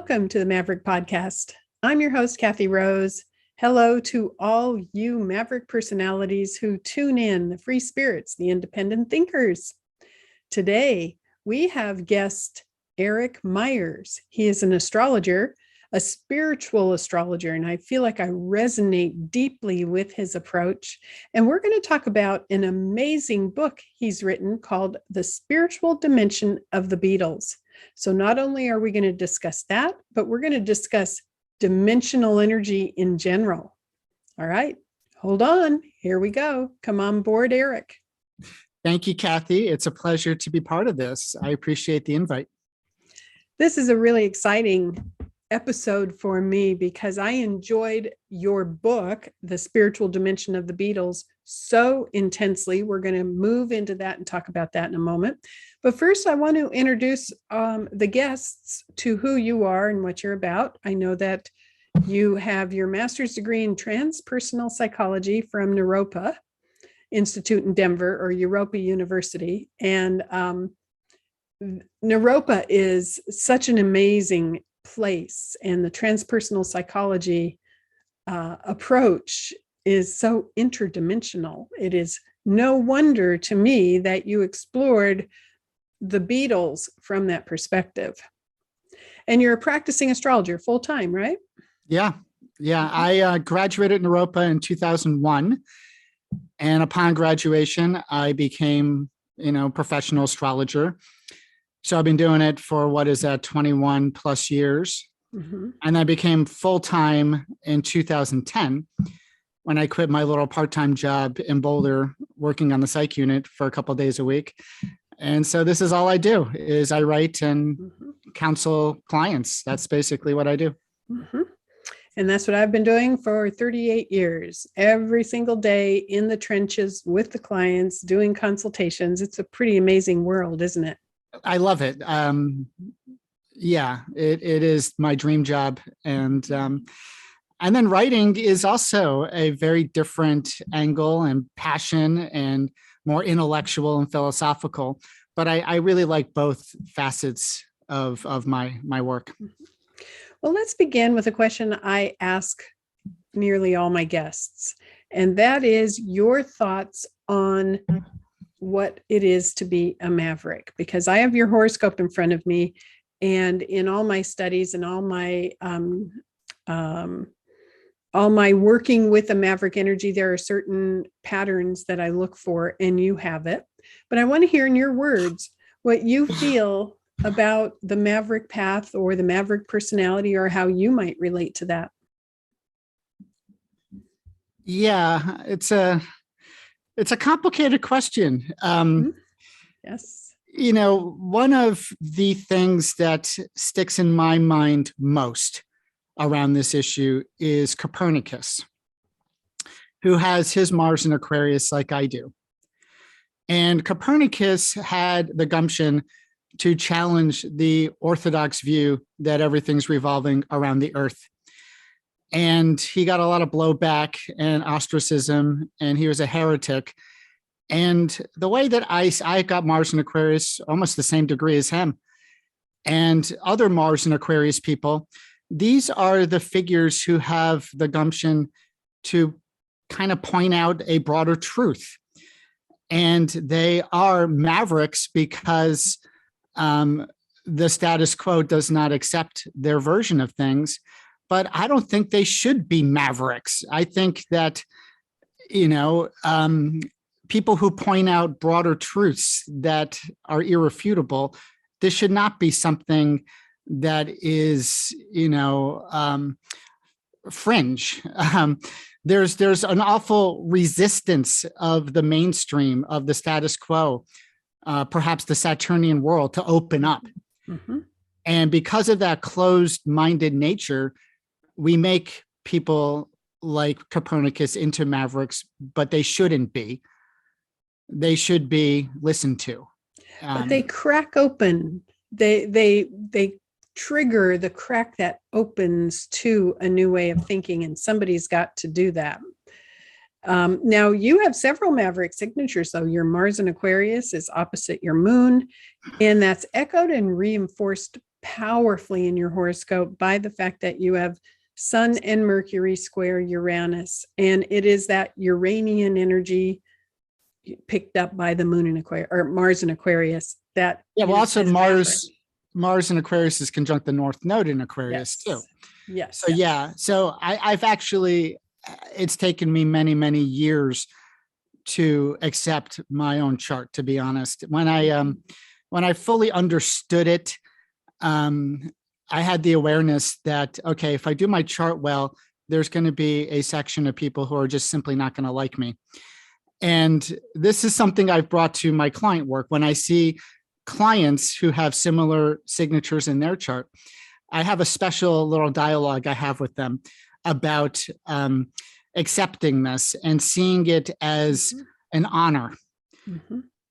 Welcome to the Maverick Podcast. I'm your host, Kathy Rose. Hello to all you Maverick personalities who tune in, the free spirits, the independent thinkers. Today, we have guest Eric Meyers. He is an astrologer, a spiritual astrologer, and I feel like I resonate deeply with his approach. And we're going to talk about an amazing book he's written called The Spiritual Dimension of the Beatles. So not only are we going to discuss that, but we're going to discuss dimensional energy in general. All right, hold on. Here we go. Come on board, Eric. Thank you, Kathy. It's a pleasure to be part of this. I appreciate the invite. This is a really exciting episode for me because I enjoyed your book, The Spiritual Dimension of the Beatles, so intensely. We're going to move into that and talk about that in a moment. But first, I want to introduce the guests to who you are and what you're about. I know that you have your master's degree in transpersonal psychology from Naropa Institute in Denver, or Europa University. And Naropa is such an amazing place, and the transpersonal psychology approach is so interdimensional. It is no wonder to me that you explored the Beatles from that perspective. And you're a practicing astrologer full time, right? Yeah. I graduated in Europa in 2001. And upon graduation, I became, professional astrologer. So I've been doing it for 21 plus years. Mm-hmm. And I became full-time in 2010 when I quit my little part-time job in Boulder, working on the psych unit for a couple of days a week. And so this is all I do, is I write and counsel clients. That's basically what I do. Mm-hmm. And that's what I've been doing for 38 years, every single day in the trenches with the clients, doing consultations. It's a pretty amazing world, isn't it? I love it. It is my dream job. And then writing is also a very different angle and passion and more intellectual and philosophical. But I really like both facets of my work. Well, let's begin with a question I ask nearly all my guests, and that is your thoughts on what it is to be a maverick, because I have your horoscope in front of me, and in all my studies and all my working with the maverick energy, there are certain patterns that I look for, and you have it. But I want to hear in your words what you feel about the maverick path or the maverick personality, or how you might relate to that. Yeah, it's a complicated question. Yes. One of the things that sticks in my mind most around this issue is Copernicus, who has his Mars in Aquarius like I do. And Copernicus had the gumption to challenge the orthodox view that everything's revolving around the Earth. And he got a lot of blowback and ostracism, and he was a heretic. And the way that I got Mars in Aquarius, almost the same degree as him, and other Mars in Aquarius people, these are the figures who have the gumption to kind of point out a broader truth. And they are mavericks because the status quo does not accept their version of things. But I don't think they should be mavericks. I think that, people who point out broader truths that are irrefutable, this should not be something that is, fringe. There's an awful resistance of the mainstream, of the status quo, perhaps the Saturnian world, to open up. Mm-hmm. And because of that closed-minded nature, we make people like Copernicus into mavericks, but they shouldn't be. They should be listened to. But they crack open. They trigger the crack that opens to a new way of thinking, and somebody's got to do that. Now, you have several maverick signatures, though. Your Mars in Aquarius is opposite your moon, and that's echoed and reinforced powerfully in your horoscope by the fact that you have Sun and Mercury square Uranus. And it is that Uranian energy picked up by the moon in Aquarius or Mars in Aquarius. That well, also Mars in Aquarius is conjunct the North Node in Aquarius too. Yes. So so I've actually, it's taken me many, many years to accept my own chart, to be honest. When I fully understood it, I had the awareness that, okay, if I do my chart well, there's going to be a section of people who are just simply not going to like me. And this is something I've brought to my client work. When I see clients who have similar signatures in their chart, I have a special little dialogue I have with them about accepting this and seeing it as an honor.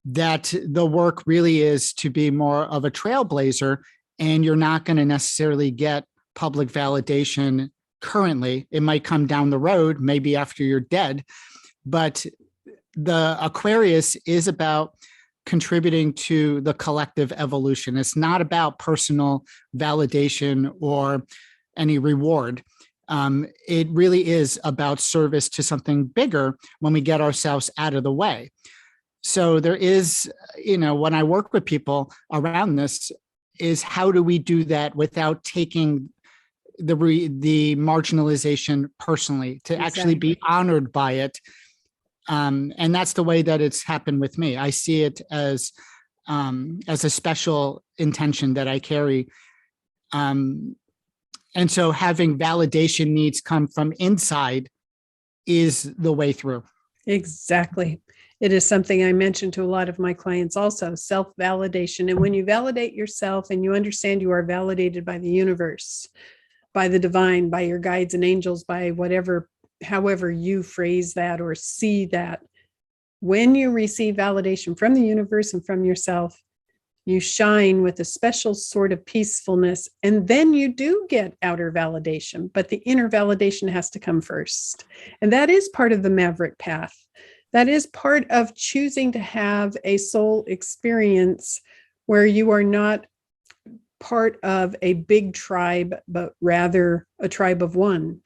That the work really is to be more of a trailblazer, and you're not going to necessarily get public validation currently. It might come down the road, maybe after you're dead, but the Aquarius is about contributing to the collective evolution. It's not about personal validation or any reward. It really is about service to something bigger when we get ourselves out of the way. So there is, when I work with people around this, is how do we do that without taking the marginalization personally, to actually be honored by it. And that's the way that it's happened with me. I see it as a special intention that I carry. And so having validation needs come from inside is the way through. Exactly. It is something I mention to a lot of my clients also, self-validation. And when you validate yourself and you understand you are validated by the universe, by the divine, by your guides and angels, by however you phrase that or see that, when you receive validation from the universe and from yourself, you shine with a special sort of peacefulness, and then you do get outer validation, but the inner validation has to come first. And that is part of the Maverick path. That is part of choosing to have a soul experience where you are not part of a big tribe, but rather a tribe of one.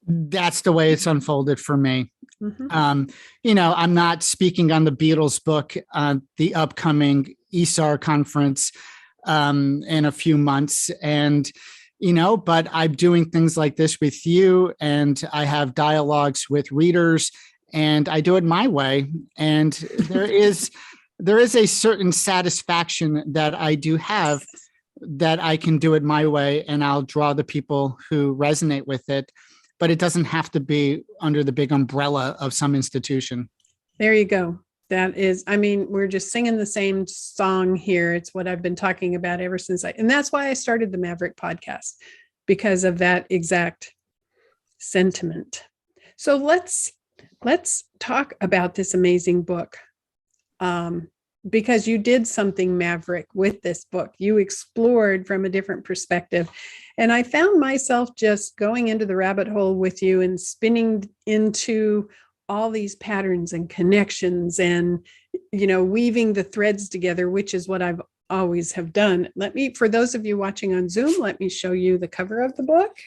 That's the way it's unfolded for me. I'm not speaking on the Beatles book, the upcoming ESAR conference in a few months. And, but I'm doing things like this with you, and I have dialogues with readers, and I do it my way. And there is a certain satisfaction that I do have, that I can do it my way, and I'll draw the people who resonate with it. But it doesn't have to be under the big umbrella of some institution. There you go. That is, we're just singing the same song here. It's what I've been talking about ever since and that's why I started the Maverick Podcast, because of that exact sentiment. So let's talk about this amazing book. Because you did something Maverick with this book. You explored from a different perspective. And I found myself just going into the rabbit hole with you and spinning into all these patterns and connections and, weaving the threads together, which is what I've always have done. For those of you watching on Zoom, let me show you the cover of the book,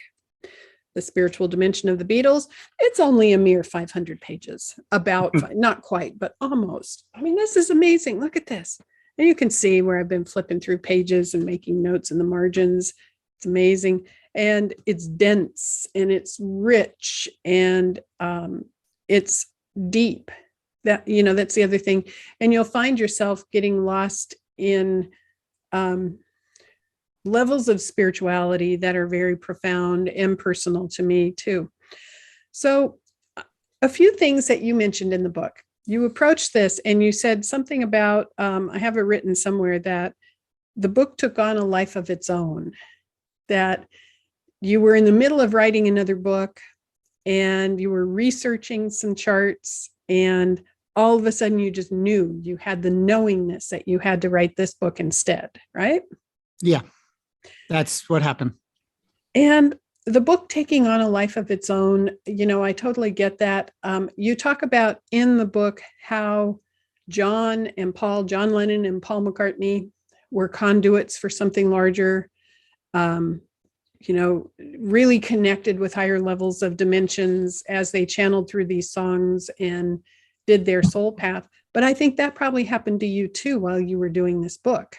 The Spiritual Dimension of the Beatles. It's only a mere 500 pages, about, not quite, but almost. This is amazing. Look at this. And you can see where I've been flipping through pages and making notes in the margins. It's amazing. And it's dense and it's rich and it's deep. That's the other thing. And you'll find yourself getting lost in levels of spirituality that are very profound and personal to me too. So a few things that you mentioned in the book. You approached this and you said something about, I have it written somewhere, that the book took on a life of its own, that you were in the middle of writing another book and you were researching some charts, and all of a sudden you just knew, you had the knowingness that you had to write this book instead, right? Yeah, that's what happened. And the book taking on a life of its own, I totally get that. You talk about in the book how John Lennon and Paul McCartney were conduits for something larger, really connected with higher levels of dimensions as they channeled through these songs and did their soul path. But I think that probably happened to you too while you were doing this book.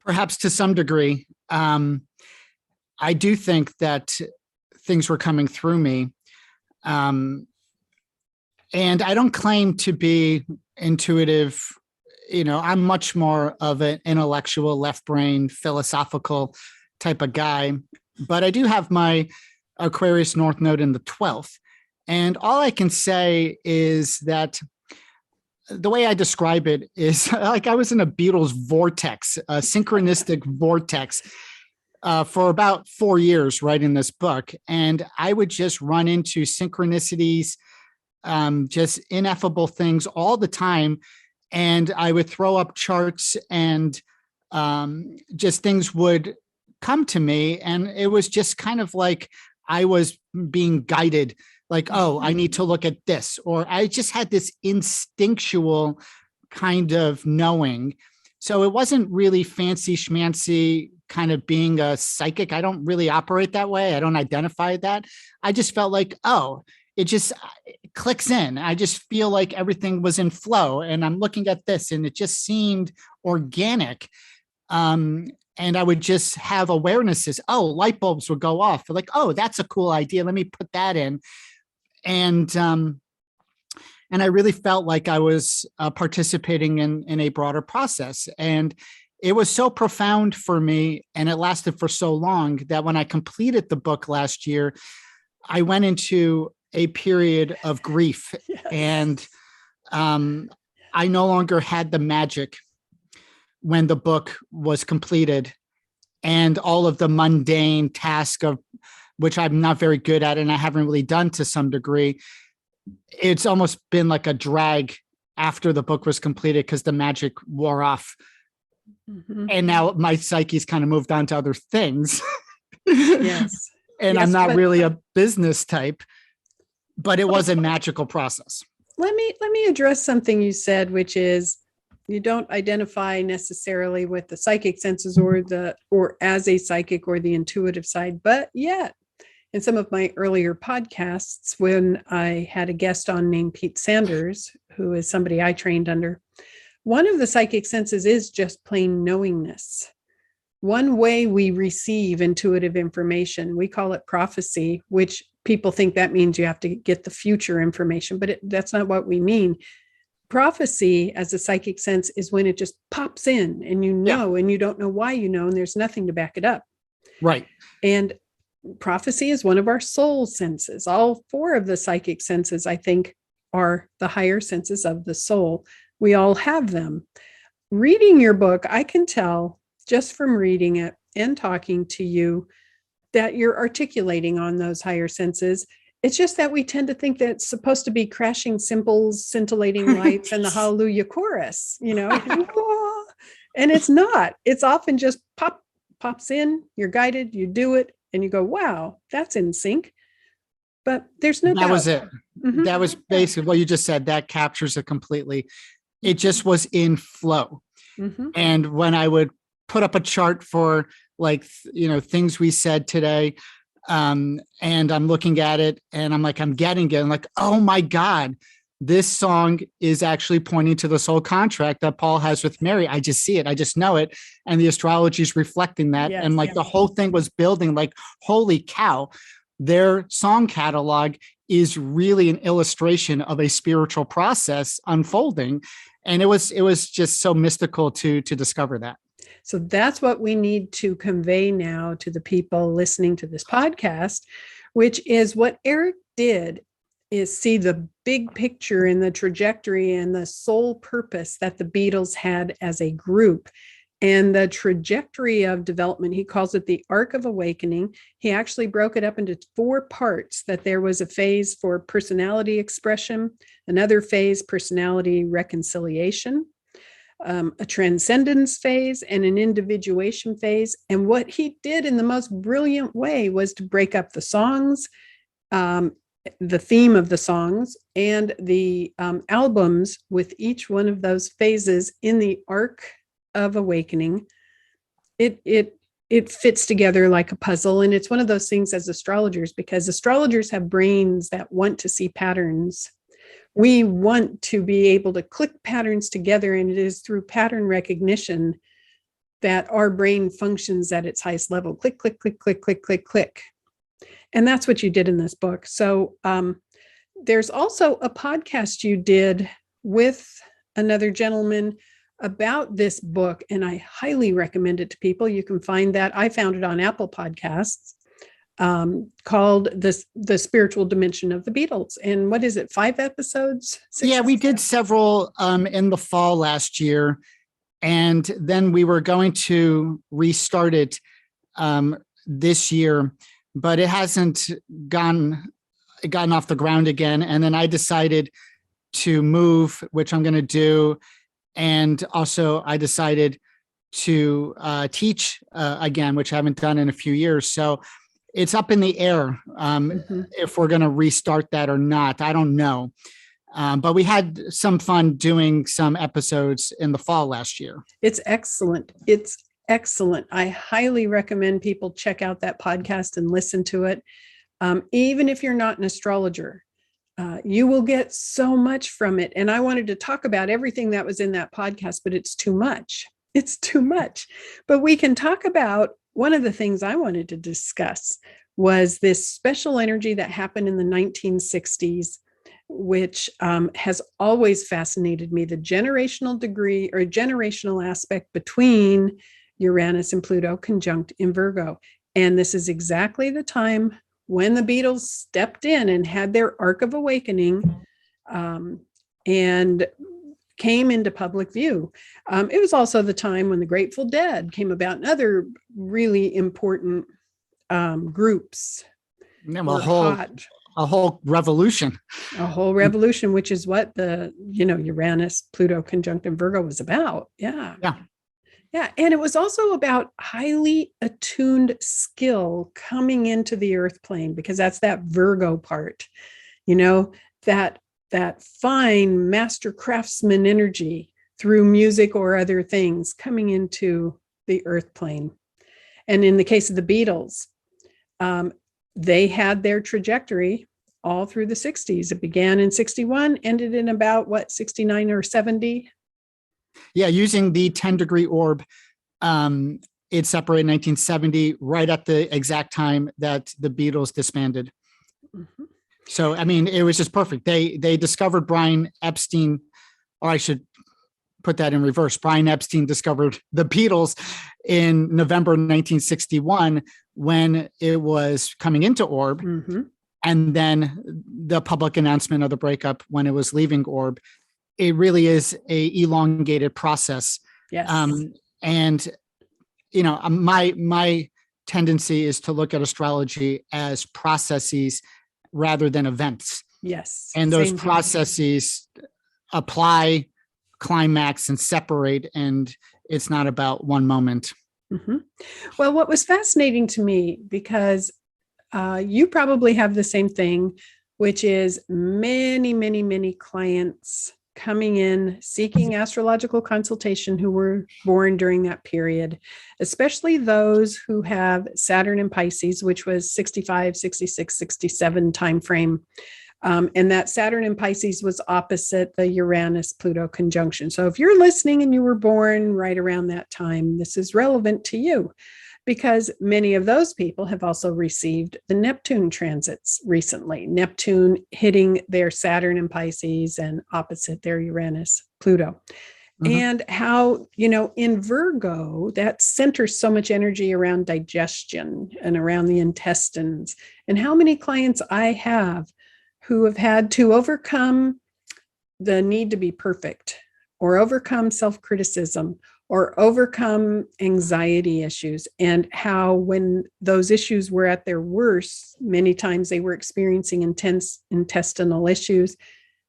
Perhaps to some degree. I do think that things were coming through me. And I don't claim to be intuitive. I'm much more of an intellectual, left brain, philosophical type of guy, but I do have my Aquarius North Node in the 12th. And all I can say is that the way I describe it is like I was in a Beatles vortex, a synchronistic vortex for about 4 years writing this book. And I would just run into synchronicities, just ineffable things all the time. And I would throw up charts and just things would come to me. And it was just kind of like I was being guided, like, oh, I need to look at this. Or I just had this instinctual kind of knowing. So it wasn't really fancy schmancy kind of being a psychic. I don't really operate that way. I don't identify that. I just felt like, oh, it just clicks in. I just feel like everything was in flow and I'm looking at this and it just seemed organic. And I would just have awarenesses. Oh, light bulbs would go off. Like, oh, that's a cool idea. Let me put that in. And I really felt like I was participating in a broader process. And it was so profound for me. And it lasted for so long that when I completed the book last year, I went into a period of grief. Yes. And I no longer had the magic when the book was completed and all of the mundane task of which I'm not very good at and I haven't really done to some degree. It's almost been like a drag after the book was completed because the magic wore off. Mm-hmm. And now my psyche's kind of moved on to other things. Yes. And yes, I'm not really a business type, but it was a magical process. Let me address something you said, which is you don't identify necessarily with the psychic senses or as a psychic or the intuitive side, but yet in some of my earlier podcasts, when I had a guest on named Pete Sanders, who is somebody I trained under, one of the psychic senses is just plain knowingness. One way we receive intuitive information, we call it prophecy, which people think that means you have to get the future information, but that's not what we mean. Prophecy as a psychic sense is when it just pops in and and you don't know why and there's nothing to back it up. Right. And prophecy is one of our soul senses. All 4 of the psychic senses, I think, are the higher senses of the soul. We all have them. Reading your book, I can tell just from reading it and talking to you that you're articulating on those higher senses. It's just that we tend to think that it's supposed to be crashing cymbals, scintillating lights, and the hallelujah chorus, and it's not. It's often just pops in, you're guided, you do it, and you go, wow, that's in sync. But there's no doubt. That was it. Mm-hmm. That was basically what you just said. That captures it completely. It just was in flow. Mm-hmm. And when I would put up a chart for things we said today, and I'm looking at it and I'm getting it. I'm like, oh my God, this song is actually pointing to the soul contract that Paul has with Mary. I just see it. I just know it. And the astrology is reflecting that. Yes, and the whole thing was building holy cow, their song catalog is really an illustration of a spiritual process unfolding. And it was just so mystical to discover that. So that's what we need to convey now to the people listening to this podcast, which is what Eric did is see the big picture and the trajectory and the sole purpose that the Beatles had as a group and the trajectory of development. He calls it the arc of awakening. He actually broke it up into 4 parts, that there was a phase for personality expression, another phase, personality reconciliation, a transcendence phase, and an individuation phase. And what he did in the most brilliant way was to break up the songs, the theme of the songs, and the albums with each one of those phases in the arc of awakening. It fits together like a puzzle. And it's one of those things as astrologers, because astrologers have brains that want to see patterns. We want to be able to click patterns together, and it is through pattern recognition that our brain functions at its highest level. Click, click, click, click, click, click, click. And that's what you did in this book. So there's also a podcast you did with another gentleman about this book, and I highly recommend it to people. You can find that. I found it on Apple Podcasts, called The Spiritual Dimension of the Beatles. And what is it, 5 episodes? Yeah, we did several in the fall last year. And then we were going to restart it this year, but it hasn't gotten off the ground again. And then I decided to move, which I'm going to do. And also I decided to teach again, which I haven't done in a few years. So it's up in the air if we're going to restart that or not. I don't know. But we had some fun doing some episodes in the fall last year. It's excellent. It's excellent. I highly recommend people check out that podcast and listen to it. Even if you're not an astrologer, you will get so much from it. And I wanted to talk about everything that was in that podcast, but it's too much. It's too much. But we can talk about one of the things I wanted to discuss was this special energy that happened in the 1960s, which has always fascinated me, the generational degree or generational aspect between Uranus and Pluto conjunct in Virgo. And this is exactly the time when the Beatles stepped in and had their arc of awakening and came into public view. It was also the time when the Grateful Dead came about and other really important groups. A whole revolution. A whole revolution, which is what the, Uranus, Pluto conjunct in Virgo was about. Yeah. Yeah. Yeah. And it was also about highly attuned skill coming into the earth plane, because that's that Virgo part, that fine master craftsman energy through music or other things coming into the earth plane. And in the case of the Beatles, they had their trajectory all through the 60s. It began in 61, ended in about 69 or 70. Yeah, using the 10-degree orb, it separated in 1970, right at the exact time that the Beatles disbanded. Mm-hmm. So, I mean, it was just perfect. They discovered Brian Epstein, or I should put that in reverse. Brian Epstein discovered the Beatles in November 1961 when it was coming into orb. Mm-hmm. And then the public announcement of the breakup when it was leaving orb. It really is a elongated process. Yes. And, my tendency is to look at astrology as processes rather than events. Yes. And those processes apply, climax, and separate. And it's not about one moment. Mm-hmm. Well, what was fascinating to me, because you probably have the same thing, which is many, many, many clients coming in seeking astrological consultation who were born during that period, especially those who have Saturn in Pisces, which was 65, 66, 67 timeframe. And that Saturn in Pisces was opposite the Uranus-Pluto conjunction. So if you're listening and you were born right around that time, this is relevant to you, because many of those people have also received the Neptune transits recently. Neptune hitting their Saturn in Pisces and opposite their Uranus, Pluto. Mm-hmm. And how, in Virgo, that centers so much energy around digestion and around the intestines. And how many clients I have who have had to overcome the need to be perfect, or overcome self-criticism, or overcome anxiety issues, and how when those issues were at their worst, many times they were experiencing intense intestinal issues.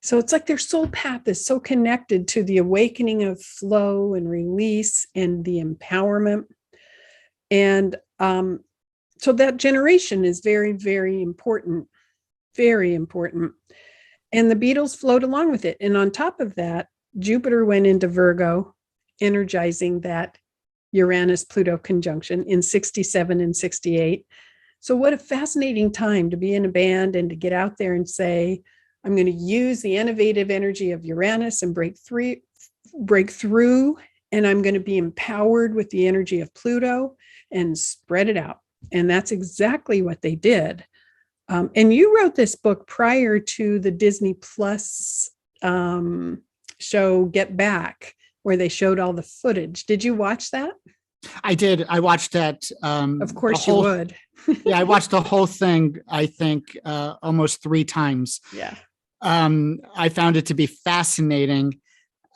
So it's like their soul path is so connected to the awakening of flow and release and the empowerment. And so that generation is very, very important, very important. And the Beatles flowed along with it. And on top of that, Jupiter went into Virgo energizing that Uranus-Pluto conjunction in 67 and 68. So what a fascinating time to be in a band and to get out there and say, I'm going to use the innovative energy of Uranus and break through, and I'm going to be empowered with the energy of Pluto and spread it out. And that's exactly what they did. And you wrote this book prior to the Disney Plus show Get Back, where they showed all the footage. Did you watch that? I did. I watched that. Of course you would. Yeah, I watched the whole thing, I think, almost 3 times. Yeah. I found it to be fascinating,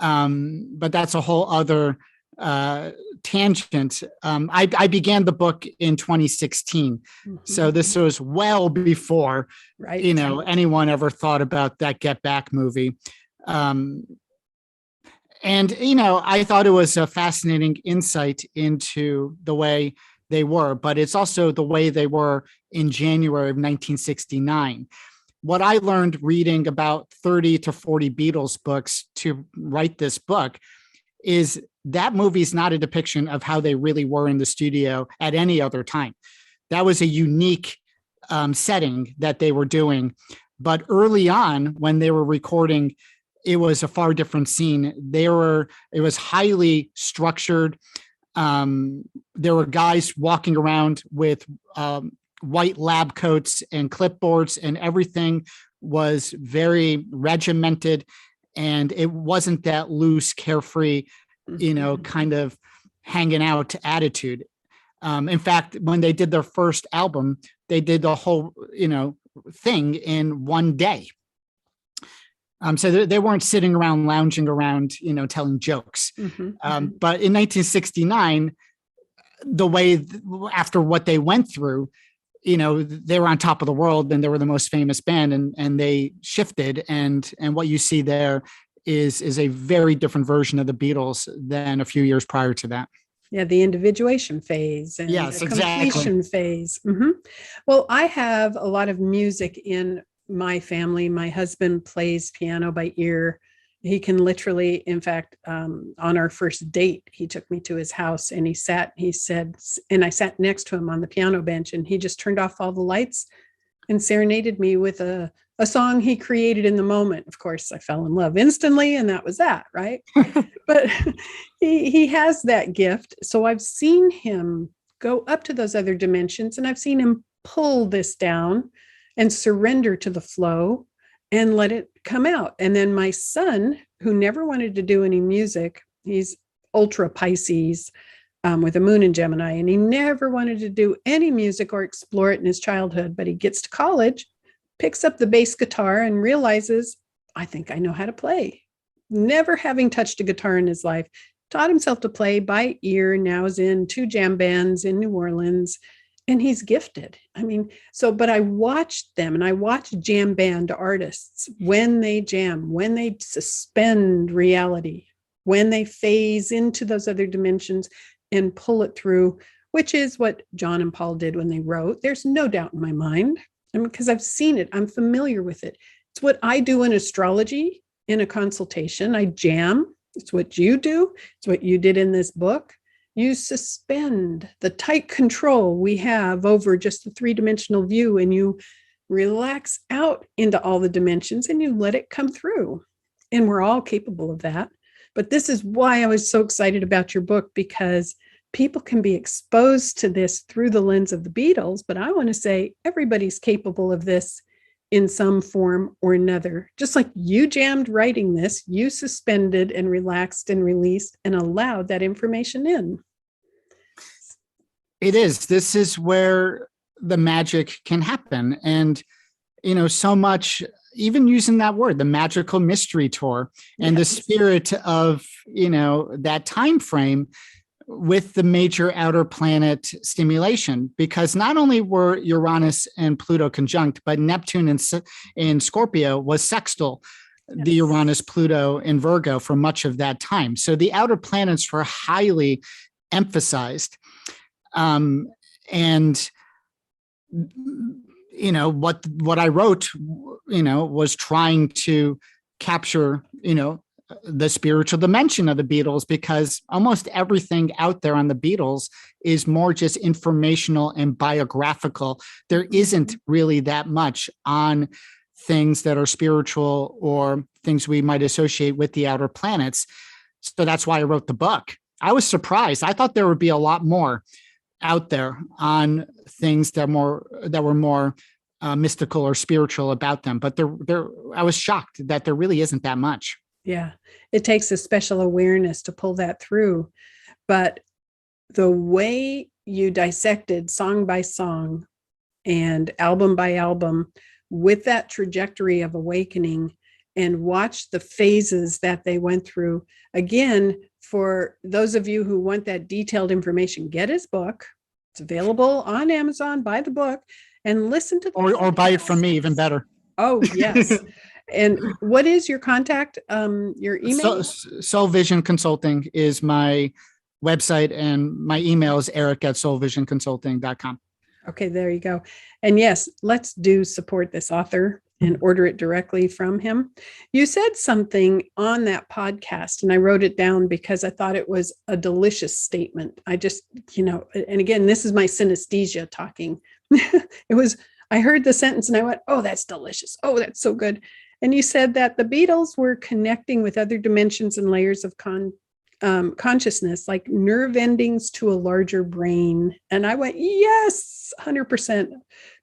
but that's a whole other tangent. I began the book in 2016. Mm-hmm. So this was well before, right, anyone ever thought about that Get Back movie. And, I thought it was a fascinating insight into the way they were, but it's also the way they were in January of 1969. What I learned reading about 30 to 40 Beatles books to write this book is that movie is not a depiction of how they really were in the studio at any other time. That was a unique setting that they were doing. But early on, when they were recording, it was a far different scene. It was highly structured. There were guys walking around with white lab coats and clipboards, and everything was very regimented. And it wasn't that loose, carefree, kind of hanging out attitude. In fact, when they did their first album, they did the whole, thing in one day. So they weren't sitting around, lounging around, telling jokes. But in 1969, after what they went through, they were on top of the world and they were the most famous band, and they shifted. And what you see there is a very different version of the Beatles than a few years prior to that. Yeah, the individuation phase and yes, the exactly. completion phase. Mm-hmm. Well, I have a lot of music in my family. My husband plays piano by ear. He can literally, in fact, on our first date, he took me to his house and and I sat next to him on the piano bench, and he just turned off all the lights and serenaded me with a song he created in the moment. Of course, I fell in love instantly, and that was that, right? But he has that gift. So I've seen him go up to those other dimensions, and I've seen him pull this down and surrender to the flow and let it come out. And then my son, who never wanted to do any music, he's ultra Pisces with a moon in Gemini, and he never wanted to do any music or explore it in his childhood. But he gets to college, picks up the bass guitar, and realizes, I think I know how to play. Never having touched a guitar in his life, taught himself to play by ear, now is in 2 jam bands in New Orleans. And he's gifted. But I watched them, and I watched jam band artists when they jam, when they suspend reality, when they phase into those other dimensions and pull it through, which is what John and Paul did when they wrote. There's no doubt in my mind, because I've seen it. I'm familiar with it. It's what I do in astrology in a consultation. I jam. It's what you do. It's what you did in this book. You suspend the tight control we have over just the 3-dimensional view, and you relax out into all the dimensions and you let it come through. And we're all capable of that. But this is why I was so excited about your book, because people can be exposed to this through the lens of the Beatles. But I want to say everybody's capable of this in some form or another. Just like you jammed writing this, you suspended and relaxed and released and allowed that information in. It is. This is where the magic can happen. And, so much, even using that word, the magical mystery tour, and yes, the spirit of, that time frame with the major outer planet stimulation, because not only were Uranus and Pluto conjunct, but Neptune in Scorpio was sextile the Uranus Pluto in Virgo for much of that time. So the outer planets were highly emphasized. And what I wrote, was trying to capture, the spiritual dimension of the Beatles, because almost everything out there on the Beatles is more just informational and biographical. There isn't really that much on things that are spiritual or things we might associate with the outer planets. So that's why I wrote the book. I was surprised. I thought there would be a lot more out there on things that were more mystical or spiritual about them. But I was shocked that there really isn't that much. Yeah, it takes a special awareness to pull that through. But the way you dissected song by song and album by album with that trajectory of awakening and watch the phases that they went through, again, for those of you who want that detailed information, get his book. It's available on Amazon. Buy the book and listen to or buy it from me, even better. Oh, yes. And what is your contact? Your email? Soul Vision Consulting is my website, and my email is eric@soulvisionconsulting.com. Okay, there you go. And yes, let's support this author and order it directly from him. You said something on that podcast, and I wrote it down because I thought it was a delicious statement. I just, and again, this is my synesthesia talking. I heard the sentence and I went, oh, that's delicious. Oh, that's so good. And you said that the Beatles were connecting with other dimensions and layers of consciousness, like nerve endings to a larger brain. And I went, yes, 100%,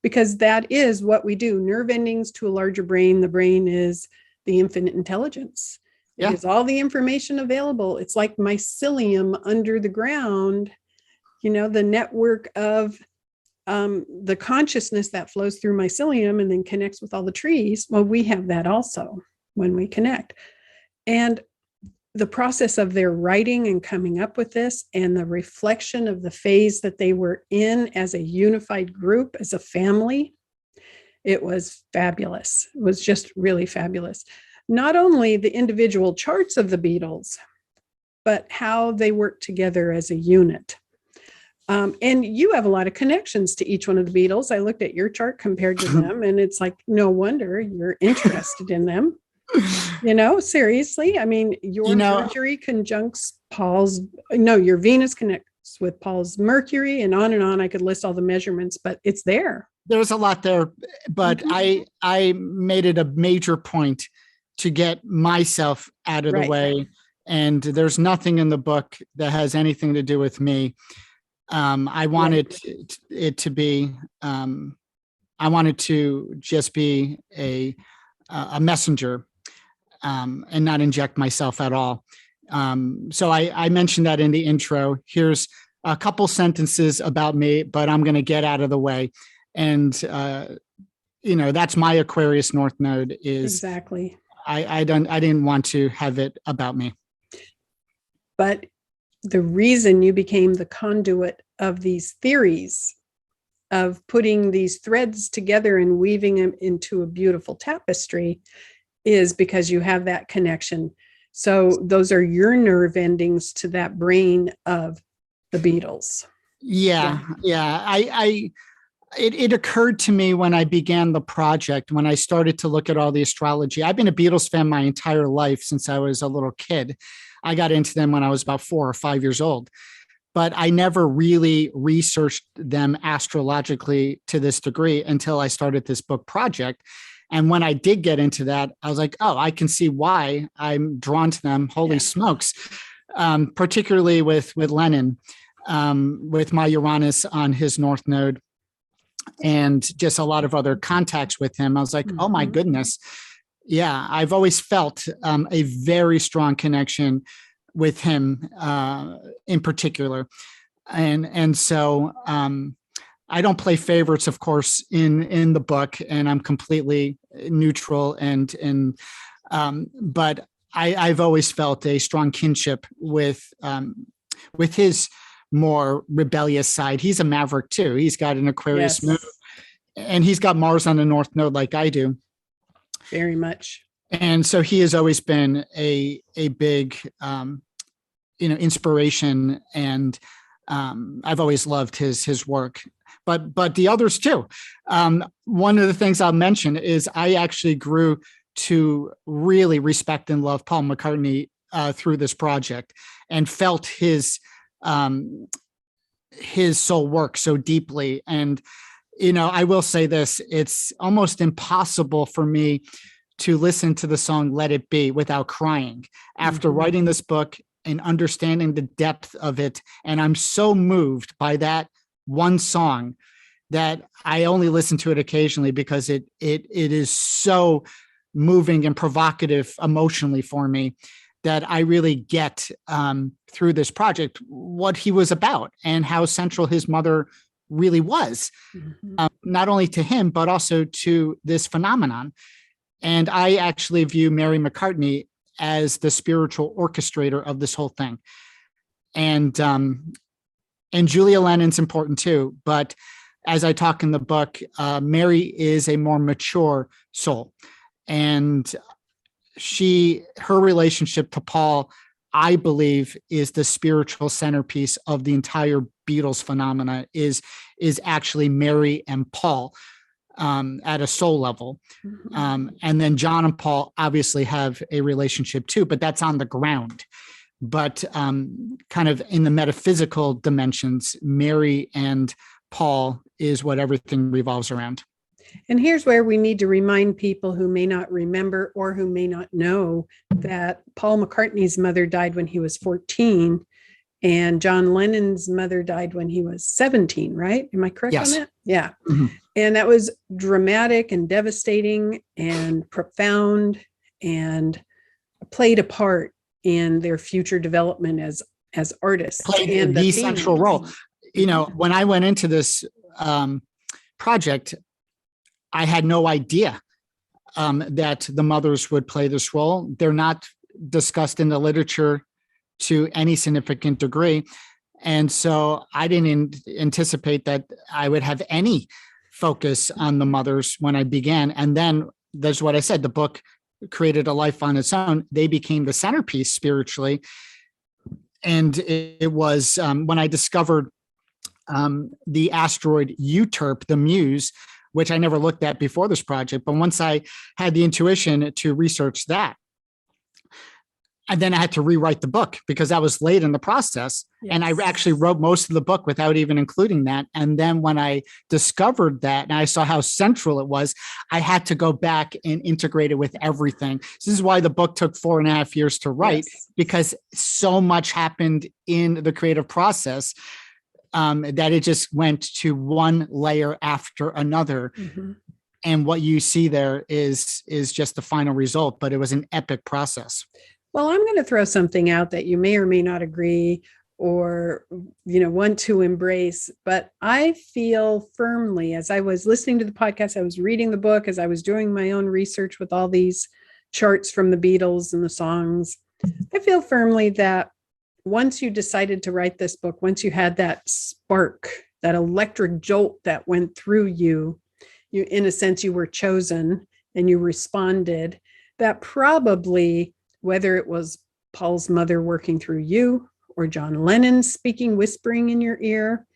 because that is what we do. Nerve endings to a larger brain. The brain is the infinite intelligence. Yeah. It is all the information available. It's like mycelium under the ground, the network of the consciousness that flows through mycelium and then connects with all the trees. Well, we have that also when we connect. And the process of their writing and coming up with this, and the reflection of the phase that they were in as a unified group, as a family, it was fabulous. It was just really fabulous. Not only the individual charts of the Beatles, but how they worked together as a unit. And you have a lot of connections to each one of the Beatles. I looked at your chart compared to them, and it's like, no wonder you're interested in them. Seriously. I mean, your Mercury conjuncts your Venus connects with Paul's Mercury, and on. I could list all the measurements, but it's there. There's a lot there, but I made it a major point to get myself out of the way. And there's nothing in the book that has anything to do with me. I wanted it to be, I wanted to just be a messenger, and not inject myself at all. So I mentioned that in the intro. Here's a couple sentences about me, but I'm going to get out of the way. And, that's my Aquarius North Node is exactly. I didn't want to have it about me. But the reason you became the conduit of these theories, of putting these threads together and weaving them into a beautiful tapestry, is because you have that connection. So those are your nerve endings to that brain of the Beatles. Yeah. It occurred to me when I began the project, when I started to look at all the astrology. I've been a Beatles fan my entire life since I was a little kid. I got into them when I was about 4 or 5 years old, but I never really researched them astrologically to this degree until I started this book project. And when I did get into that, I was like, oh, I can see why I'm drawn to them. Holy smokes. Particularly with Lennon, with my Uranus on his North Node, and just a lot of other contacts with him. I was like, oh my goodness. Yeah, I've always felt a very strong connection with him in particular. And so I don't play favorites, of course, in the book, and I'm completely neutral. But I've always felt a strong kinship with his more rebellious side. He's a Maverick too. He's got an Aquarius moon, and he's got Mars on the North Node like I do. Very much. And so he has always been a big, inspiration, and I've always loved his work. But the others too. One of the things I'll mention is I actually grew to really respect and love Paul McCartney through this project, and felt his soul work so deeply. And, I will say this, it's almost impossible for me to listen to the song Let It Be without crying after writing this book and understanding the depth of it. And I'm so moved by that one song that I only listen to it occasionally, because it is so moving and provocative emotionally for me, that I really get through this project what he was about and how central his mother really was, not only to him, but also to this phenomenon. And I actually view Mary McCartney as the spiritual orchestrator of this whole thing. And Julia Lennon's important too, but as I talk in the book, Mary is a more mature soul, and her relationship to Paul, I believe, is the spiritual centerpiece of the entire Beatles phenomena, is actually Mary and Paul at a soul level. And then John and Paul obviously have a relationship too, but that's on the ground. But kind of in the metaphysical dimensions, Mary and Paul is what everything revolves around. And here's where we need to remind people who may not remember or who may not know that Paul McCartney's mother died when he was 14, and John Lennon's mother died when he was 17, right? Am I correct on that? Yeah. And that was dramatic and devastating and profound, and played a part in their future development as artists. Played the central role. When I went into this project, I had no idea that the mothers would play this role. They're not discussed in the literature to any significant degree. And so I didn't anticipate that I would have any focus on the mothers when I began. And then that's what I said, the book created a life on its own. They became the centerpiece spiritually. And it was when I discovered the asteroid Euterpe, the Muse, which I never looked at before this project. But once I had the intuition to research that, and then I had to rewrite the book because that was late in the process. Yes. And I actually wrote most of the book without even including that. And then when I discovered that and I saw how central it was, I had to go back and integrate it with everything. This is why the book took 4.5 years to write, because so much happened in the creative process that it just went to one layer after another. And what you see there is just the final result, but it was an epic process. Well, I'm going to throw something out that you may or may not agree or, want to embrace, but I feel firmly, as I was listening to the podcast, I was reading the book, as I was doing my own research with all these charts from the Beatles and the songs, I feel firmly that once you decided to write this book, once you had that spark, that electric jolt that went through you, in a sense, you were chosen and you responded, that probably, whether it was Paul's mother working through you or John Lennon speaking, whispering in your ear,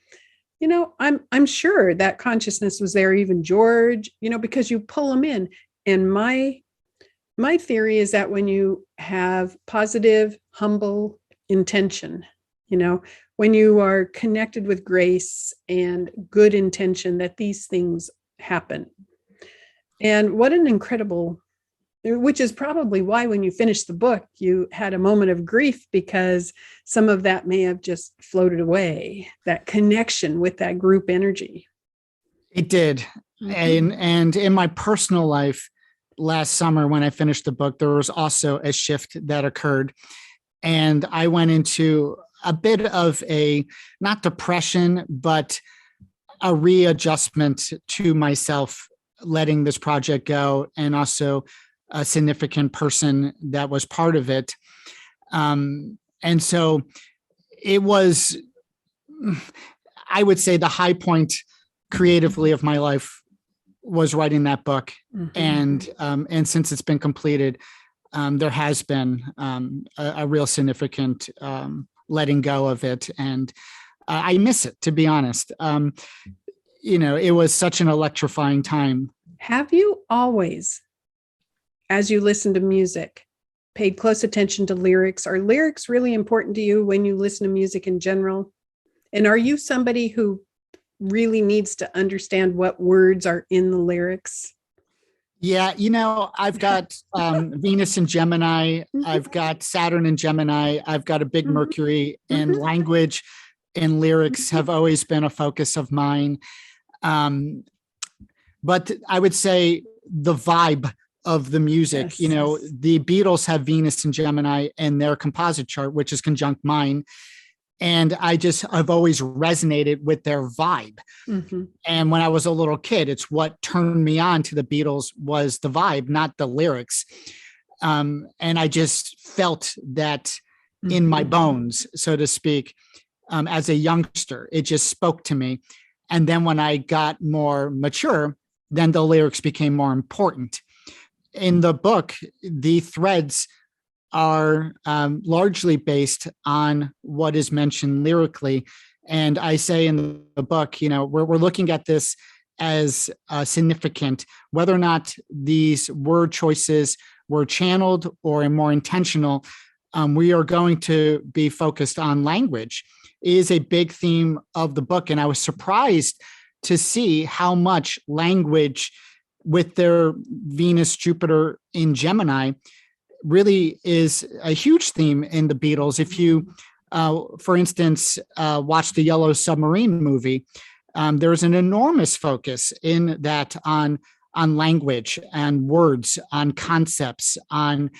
I'm sure that consciousness was there, even George, because you pull them in. And my theory is that when you have positive, humble intention, when you are connected with grace and good intention, that these things happen. And what an incredible, which is probably why when you finished the book, you had a moment of grief, because some of that may have just floated away, that connection with that group energy. It did. And in my personal life last summer, when I finished the book, there was also a shift that occurred. And I went into a bit of a, not depression, but a readjustment to myself, letting this project go, and also a significant person that was part of it. And so it was, I would say, the high point creatively of my life was writing that book. And since it's been completed, there has been a real significant letting go of it. And I miss it, to be honest. It was such an electrifying time. Have you always as you listen to music, paid close attention to lyrics? Are lyrics really important to you when you listen to music in general? And are you somebody who really needs to understand what words are in the lyrics? Yeah, I've got Venus in Gemini. I've got Saturn in Gemini. I've got a big Mercury, and language and lyrics have always been a focus of mine. But I would say the vibe of the music, Yes. the Beatles have Venus in Gemini in their composite chart, which is conjunct mine. And I've always resonated with their vibe. And when I was a little kid, it's what turned me on to the Beatles was the vibe, not the lyrics. And I just felt that in my bones, so to speak, as a youngster. It just spoke to me. And then when I got more mature, then the lyrics became more important. In the book, the threads are largely based on what is mentioned lyrically. And I say in the book, we're looking at this as significant, whether or not these word choices were channeled or more intentional. We are going to be focused on language. It is a big theme of the book. And I was surprised to see how much language with their Venus, Jupiter in Gemini really is a huge theme in the Beatles. If you, for instance, watch the Yellow Submarine movie, there's an enormous focus in that on language and words, on concepts, on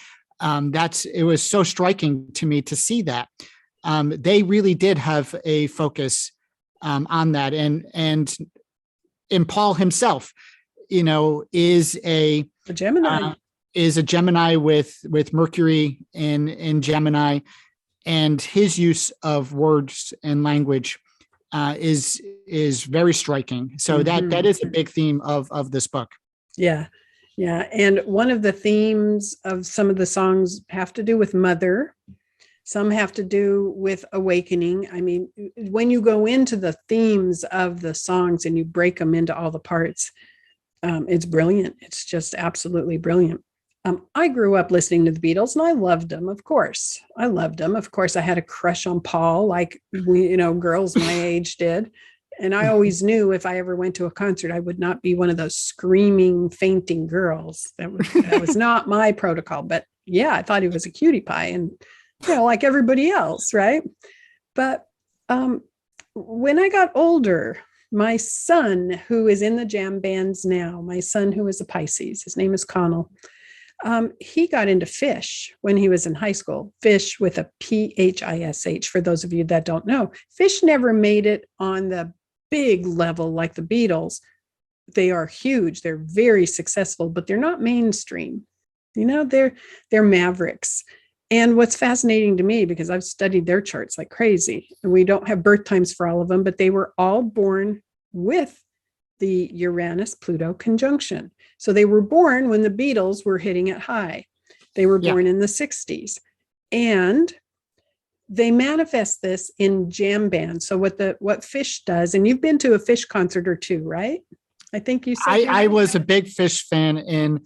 it was so striking to me to see that. They really did have a focus on that. And Paul himself, is a Gemini. Is a Gemini with Mercury in Gemini, and his use of words and language is very striking. So that is a big theme of this book. Yeah. And one of the themes of some of the songs have to do with mother. Some have to do with awakening. I mean, when you go into the themes of the songs and you break them into all the parts, it's brilliant. It's just absolutely brilliant. I grew up listening to the Beatles and I loved them. Of course, I loved them. Of course, I had a crush on Paul, like girls my age did. And I always knew if I ever went to a concert, I would not be one of those screaming, fainting girls. That was not my protocol. But yeah, I thought he was a cutie pie and, like everybody else, right? But when I got older, my son, who is in the jam bands now, my son who is a Pisces, his name is Connell, he got into Fish when he was in high school. Fish with a Phish, for those of you that don't know. Fish never made it on the big level like the Beatles. They are huge. They're very successful, but they're not mainstream. They're Mavericks. And what's fascinating to me, because I've studied their charts like crazy, and we don't have birth times for all of them, but they were all born with the Uranus-Pluto conjunction. So they were born when the Beatles were hitting it high. They were born in the 60s. And they manifest this in jam bands. So what Fish does, and you've been to a Fish concert or two, right? I think you said I was a big Fish fan in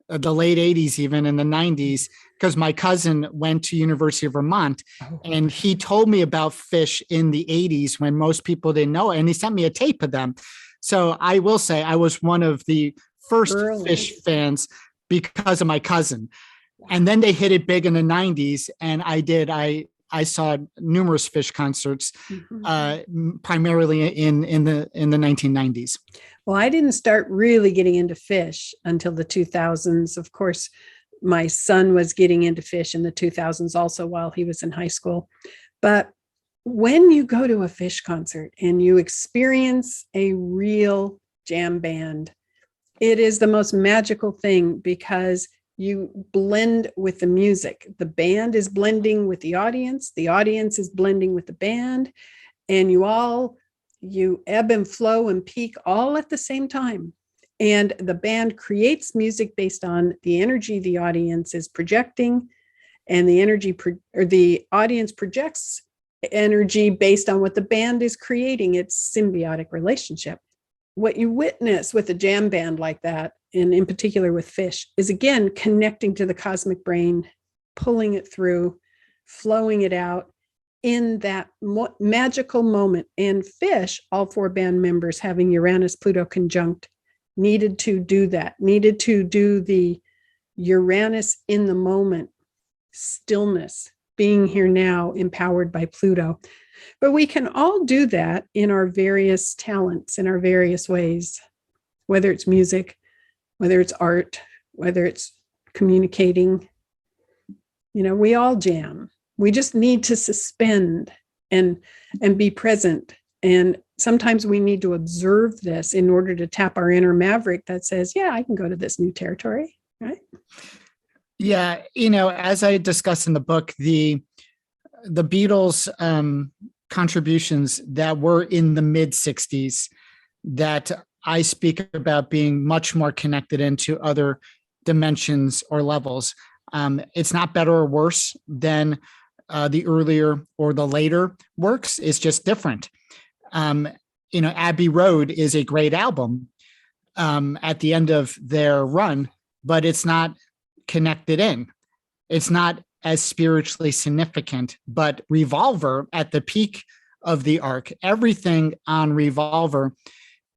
the late 80s, even in the 90s, because my cousin went to University of Vermont and he told me about Fish in the 80s when most people didn't know it. And he sent me a tape of them. So I will say I was one of the first Fish fans because of my cousin. And then they hit it big in the 90s. And I saw numerous Fish concerts, primarily in the 1990s. Well, I didn't start really getting into Fish until the 2000s. Of course, my son was getting into Fish in the 2000s also while he was in high school. But when you go to a Fish concert and you experience a real jam band, it is the most magical thing because you blend with the music. The band is blending with the audience is blending with the band, and you ebb and flow and peak all at the same time. And the band creates music based on the energy the audience is projecting, and the audience projects energy based on what the band is creating. It's symbiotic relationship. what you witness with a jam band like that, and in particular with fish, is again connecting to the cosmic brain, pulling it through, flowing it out in that magical moment. And fish, all 4 band members having Uranus Pluto conjunct, needed to do that, needed to do the Uranus in the moment, stillness, being here now, empowered by Pluto. But we can all do that in our various talents, in our various ways, whether it's music, whether it's art, whether it's communicating. We all jam. We just need to suspend and be present. And sometimes we need to observe this in order to tap our inner maverick that says, yeah, I can go to this new territory, right? Yeah. As I discussed in the book, the Beatles contributions that were in the mid 60s that I speak about being much more connected into other dimensions or levels. It's not better or worse than the earlier or the later works. It's just different. Abbey Road is a great album at the end of their run, but it's not connected in. It's not as spiritually significant. But Revolver, at the peak of the arc, everything on Revolver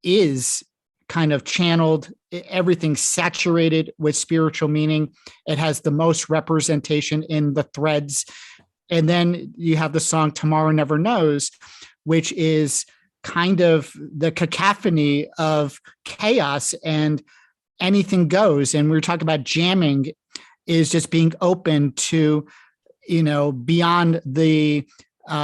is kind of channeled, everything saturated with spiritual meaning. It has the most representation in the threads. And then you have the song Tomorrow Never Knows, which is kind of the cacophony of chaos and anything goes. And we were talking about jamming is just being open to, beyond the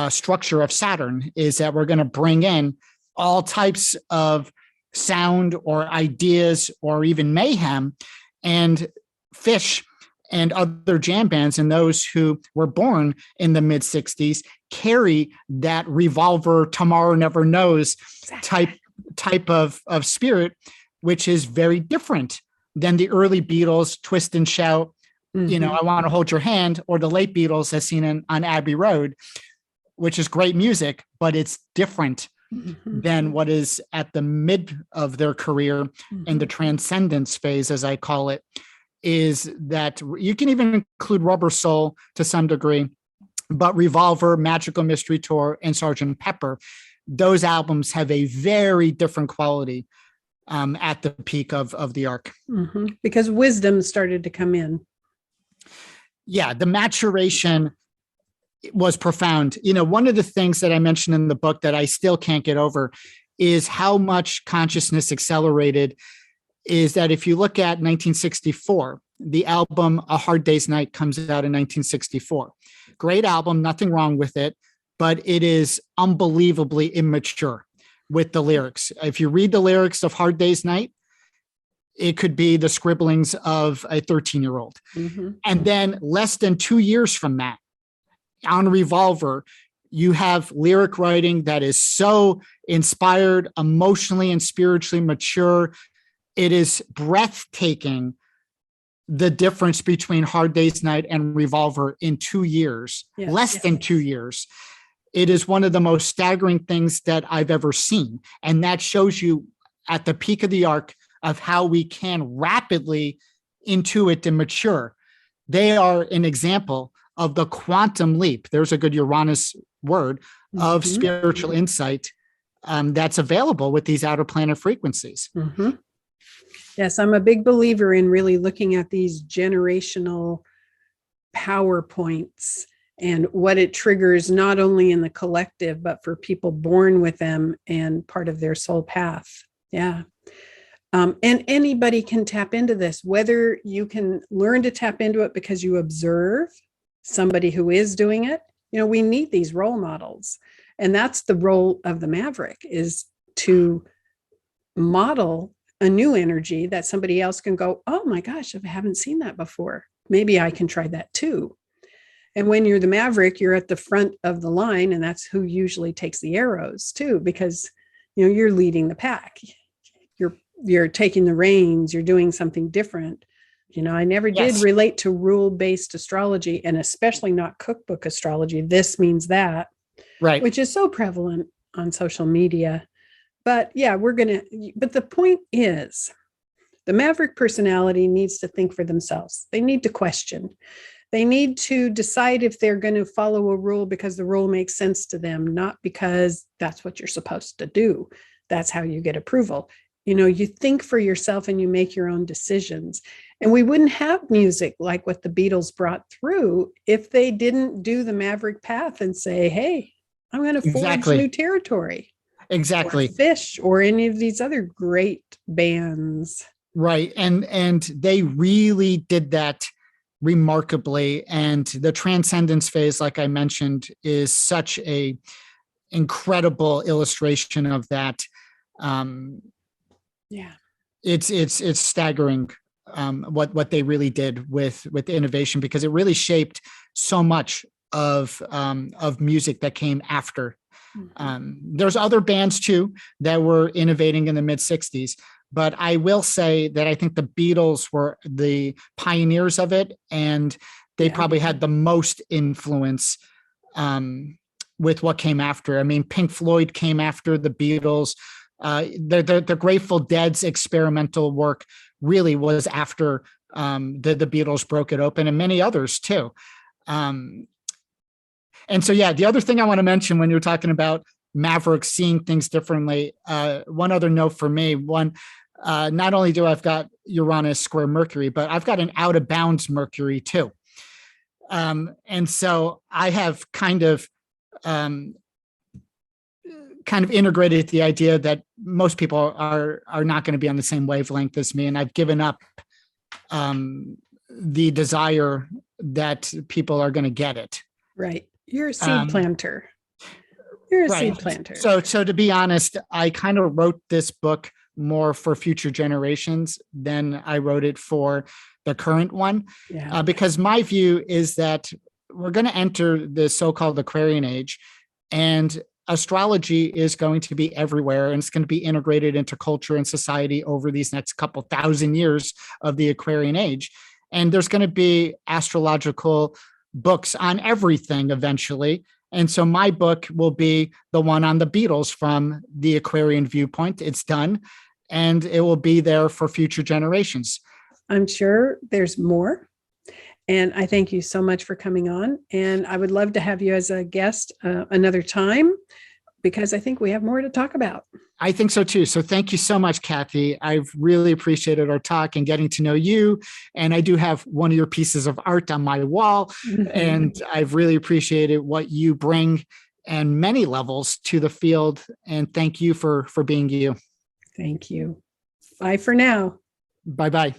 structure of Saturn, is that we're going to bring in all types of sound or ideas or even mayhem. And Fish and other jam bands and those who were born in the mid 60s carry that Revolver, Tomorrow Never Knows type of spirit, which is very different than the early Beatles, Twist and Shout, I Want to Hold Your Hand, or the late Beatles as seen on Abbey Road, which is great music, but it's different than what is at the mid of their career and the transcendence phase, as I call it, is that you can even include Rubber Soul to some degree, but Revolver, Magical Mystery Tour, and Sgt. Pepper, those albums have a very different quality at the peak of the arc. Because wisdom started to come in. Yeah, the maturation was profound. One of the things that I mentioned in the book that I still can't get over is how much consciousness accelerated. Is that if you look at 1964, the album A Hard Day's Night comes out in 1964. Great album, nothing wrong with it, but it is unbelievably immature with the lyrics. If you read the lyrics of Hard Day's Night, it could be the scribblings of a 13-year-old. And then less than 2 years from that, on Revolver, you have lyric writing that is so inspired, emotionally and spiritually mature. It is breathtaking, the difference between Hard Day's Night and Revolver in 2 years, less than 2 years. It is one of the most staggering things that I've ever seen. And that shows you at the peak of the arc of how we can rapidly intuit and mature. They are an example of the quantum leap. There's a good Uranus word of spiritual insight that's available with these outer planet frequencies. Yes, I'm a big believer in really looking at these generational power points and what it triggers, not only in the collective, but for people born with them and part of their soul path. Yeah. And anybody can tap into this, whether you can learn to tap into it because you observe somebody who is doing it. We need these role models. And that's the role of the Maverick, is to model a new energy that somebody else can go, oh my gosh, I haven't seen that before. Maybe I can try that too. And when you're the Maverick, you're at the front of the line, and that's who usually takes the arrows too, because you're leading the pack. You're taking the reins, you're doing something different. I never did relate to rule-based astrology, and especially not cookbook astrology. This means that, right? Which is so prevalent on social media. But yeah, but the point is, the Maverick personality needs to think for themselves. They need to question. They need to decide if they're going to follow a rule because the rule makes sense to them, not because that's what you're supposed to do. That's how you get approval. You think for yourself and you make your own decisions. And we wouldn't have music like what the Beatles brought through if they didn't do the Maverick path and say, hey, I'm going to forge new territory. Exactly. Or Fish or any of these other great bands. Right. And they really did that remarkably. And the transcendence phase, like I mentioned, is such a incredible illustration of that. It's staggering what they really did with innovation, because it really shaped so much of music that came after. There's other bands too that were innovating in the mid 60s, but I will say that I think the Beatles were the pioneers of it, and they probably had the most influence with what came after. I mean, Pink Floyd came after the Beatles. The Grateful Dead's experimental work really was after the Beatles broke it open, and many others too. And so, the other thing I want to mention when you're talking about Maverick seeing things differently, one other note for me, not only do I've got Uranus square Mercury, but I've got an out of bounds Mercury too. And so I have kind of integrated the idea that most people are not going to be on the same wavelength as me. And I've given up the desire that people are going to get it. Right. You're a seed planter. You're a seed planter. So to be honest, I kind of wrote this book more for future generations than I wrote it for the current one. Because my view is that we're going to enter the so-called Aquarian age, and astrology is going to be everywhere, and it's going to be integrated into culture and society over these next couple thousand years of the Aquarian age. And there's going to be astrological books on everything eventually. And so my book will be the one on the Beatles from the Aquarian viewpoint. It's done, and it will be there for future generations. I'm sure there's more. And I thank you so much for coming on. And I would love to have you as a guest another time, because I think we have more to talk about. I think so too. So thank you so much, Kathy. I've really appreciated our talk and getting to know you. And I do have one of your pieces of art on my wall, and I've really appreciated what you bring and many levels to the field. And thank you for being you. Thank you. Bye for now. Bye-bye.